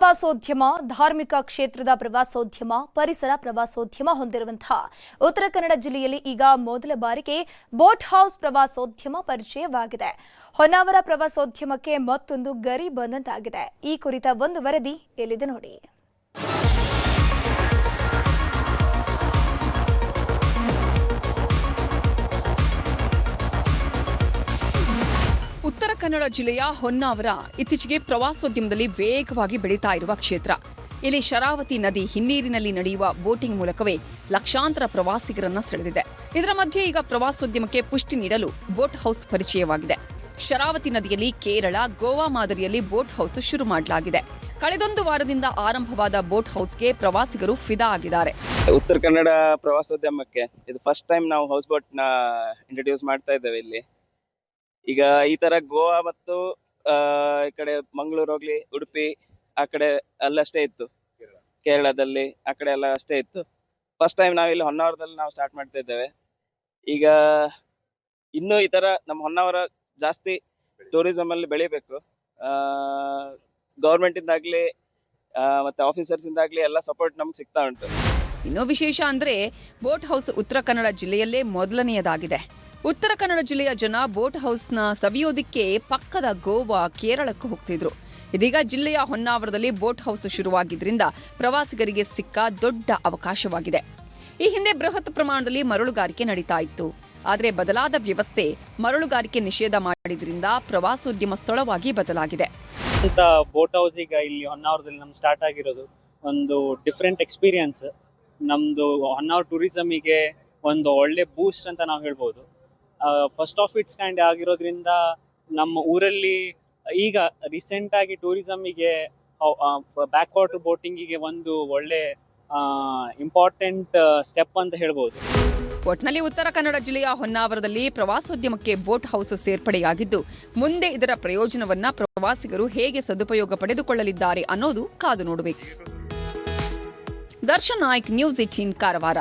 ಪ್ರವಾಸೋದ್ಯಮ, ಧಾರ್ಮಿಕ ಕ್ಷೇತ್ರದ ಪ್ರವಾಸೋದ್ಯಮ, ಪರಿಸರ ಪ್ರವಾಸೋದ್ಯಮ ಹೊಂದಿರುವಂತಹ ಉತ್ತರ ಕನ್ನಡ ಜಿಲ್ಲೆಯಲ್ಲಿ ಈಗ ಮೊದಲ ಬಾರಿಗೆ ಬೋಟ್ ಹೌಸ್ ಪ್ರವಾಸೋದ್ಯಮ ಪರಿಚಯವಾಗಿದೆ. ಹೊನ್ನಾವರ ಪ್ರವಾಸೋದ್ಯಮಕ್ಕೆ ಮತ್ತೊಂದು ಗರಿ ಬಂದಂತಾಗಿದೆ. ಈ ಕುರಿತ ಒಂದು ವರದಿ ಇಲ್ಲಿದೆ ನೋಡಿ. ಉತ್ತರ ಕನ್ನಡ ಜಿಲ್ಲೆಯ ಹೊನ್ನಾವರ ಇತ್ತೀಚೆಗೆ ಪ್ರವಾಸೋದ್ಯಮದಲ್ಲಿ ವೇಗವಾಗಿ ಬೆಳೀತಾ ಇರುವ ಕ್ಷೇತ್ರ. ಇಲ್ಲಿ ಶರಾವತಿ ನದಿ ಹಿನ್ನೀರಿನಲ್ಲಿ ನಡೆಯುವ ಬೋಟಿಂಗ್ ಮೂಲಕವೇ ಲಕ್ಷಾಂತರ ಪ್ರವಾಸಿಗರನ್ನ ಸೆಳೆದಿದೆ. ಇದರ ಮಧ್ಯೆ ಈಗ ಪ್ರವಾಸೋದ್ಯಮಕ್ಕೆ ಪುಷ್ಟಿ ನೀಡಲು ಬೋಟ್ ಹೌಸ್ ಪರಿಚಯವಾಗಿದೆ. ಶರಾವತಿ ನದಿಯಲ್ಲಿ ಕೇರಳ, ಗೋವಾ ಮಾದರಿಯಲ್ಲಿ ಬೋಟ್ ಹೌಸ್ ಶುರು ಮಾಡಲಾಗಿದೆ. ಕಳೆದೊಂದು ವಾರದಿಂದ ಆರಂಭವಾದ ಬೋಟ್ ಹೌಸ್ಗೆ ಪ್ರವಾಸಿಗರು ಫಿದಾ ಆಗಿದ್ದಾರೆ. ಉತ್ತರ ಕನ್ನಡ ಪ್ರವಾಸೋದ್ಯಮಕ್ಕೆ ಇದು ಫಸ್ಟ್ ಟೈಮ್ ನಾವು ಹೌಸ್ ಬೋಟ್ ನ ಇಂಟ್ರೊಡ್ಯೂಸ್ ಮಾಡ್ತಾ ಇದ್ದೇವೆ ಇಲ್ಲಿ. ಈಗ ಈ ತರ ಗೋವಾ ಮತ್ತು ಈ ಕಡೆ ಮಂಗಳೂರು ಹೋಗ್ಲಿ, ಉಡುಪಿ ಆ ಕಡೆ ಅಲ್ಲಷ್ಟೇ ಇತ್ತು, ಕೇರಳದಲ್ಲಿ ಆ ಕಡೆ ಎಲ್ಲ ಅಷ್ಟೇ ಇತ್ತು. ಫಸ್ಟ್ ಟೈಮ್ ನಾವಿಲ್ಲಿ ಹೊನ್ನಾವರದಲ್ಲಿ ನಾವು ಸ್ಟಾರ್ಟ್ ಮಾಡ್ತಾ ಇದ್ದೇವೆ. ಈಗ ಇನ್ನು ಈ ತರ ನಮ್ಮ ಹೊನ್ನಾವರ ಜಾಸ್ತಿ ಟೂರಿಸಂ ಅಲ್ಲಿ ಬೆಳಿಬೇಕು. ಗೌರ್ಮೆಂಟ್ ಇಂದಾಗ್ಲಿ ಮತ್ತೆ ಆಫೀಸರ್ಸ್ ಇಂದಾಗ್ಲಿ ಎಲ್ಲ ಸಪೋರ್ಟ್ ನಮ್ಗೆ ಸಿಗ್ತಾ ಉಂಟು. ಇನ್ನೂ ವಿಶೇಷ ಅಂದ್ರೆ ಬೋಟ್ ಹೌಸ್ ಉತ್ತರ ಕನ್ನಡ ಜಿಲ್ಲೆಯಲ್ಲೇ ಮೊದಲನೆಯದಾಗಿದೆ. ಉತ್ತರ ಕನ್ನಡ ಜಿಲ್ಲೆಯ ಜನ ಬೋಟ್ ಹೌಸ್ನ ಸವಿಯೋದಿಕ್ಕೆ ಪಕ್ಕದ ಗೋವಾ, ಕೇರಳಕ್ಕೆ ಹೋಗ್ತಿದ್ರು. ಇದೀಗ ಜಿಲ್ಲೆಯ ಹೊನ್ನಾವರದಲ್ಲಿ ಬೋಟ್ ಹೌಸ್ ಶುರುವಾಗಿದ್ರಿಂದ ಪ್ರವಾಸಿಗರಿಗೆ ಸಿಕ್ಕ ದೊಡ್ಡ ಅವಕಾಶವಾಗಿದೆ. ಈ ಹಿಂದೆ ಬೃಹತ್ ಪ್ರಮಾಣದಲ್ಲಿ ಮರಳುಗಾರಿಕೆ ನಡೀತಾ ಇತ್ತು. ಆದರೆ ಬದಲಾದ ವ್ಯವಸ್ಥೆ ಮರಳುಗಾರಿಕೆ ನಿಷೇಧ ಮಾಡಿದ್ರಿಂದ ಪ್ರವಾಸೋದ್ಯಮ ಸ್ಥಳವಾಗಿ ಬದಲಾಗಿದೆ. ಬೋಟ್ ಹೌಸ್ ಈಗ ಇಲ್ಲಿ ಹೊನ್ನಾವರದಲ್ಲಿ ನಮ್ಗೆ ಸ್ಟಾರ್ಟ್ ಆಗಿರೋದು ಒಂದು ಡಿಫ್ರೆಂಟ್ ಎಕ್ಸ್ಪೀರಿಯನ್ಸ್. ನಮ್ದು ಹೊನ್ನಾವರ ಟೂರಿಸಮಿಗೆ ಒಂದು ಒಳ್ಳೆ ಬೂಸ್ಟ್ ಅಂತ ನಾವು ಹೇಳ್ಬೋದು. ಫಸ್ಟ್ ಆಫ್ ಇಟ್ಸ್ ಕೈಂಡ್ ಆಗಿರೋದ್ರಿಂದ ನಮ್ಮ ಊರಲ್ಲಿ ಈಗ ರೀಸೆಂಟ್ ಆಗಿ ಟೂರಿಸಮಿಗೆ ಬ್ಯಾಕ್ ವಾಟರ್ ಬೋಟಿಂಗಿಗೆ ಒಂದು ಒಳ್ಳೆ ಇಂಪಾರ್ಟೆಂಟ್ ಸ್ಟೆಪ್ ಅಂತ ಹೇಳ್ಬೋದು. ಒಟ್ನಲ್ಲಿ ಉತ್ತರ ಕನ್ನಡ ಜಿಲ್ಲೆಯ ಹೊನ್ನಾವರದಲ್ಲಿ ಪ್ರವಾಸೋದ್ಯಮಕ್ಕೆ ಬೋಟ್ ಹೌಸ್ ಸೇರ್ಪಡೆಯಾಗಿದ್ದು, ಮುಂದೆ ಇದರ ಪ್ರಯೋಜನವನ್ನ ಪ್ರವಾಸಿಗರು ಹೇಗೆ ಸದುಪಯೋಗ ಪಡೆದುಕೊಳ್ಳಲಿದ್ದಾರೆ ಅನ್ನೋದು ಕಾದು ನೋಡಬೇಕು. ದರ್ಶನ್ ನಾಯ್ಕ್, ನ್ಯೂಸ್ 18 ಕಾರವಾರ.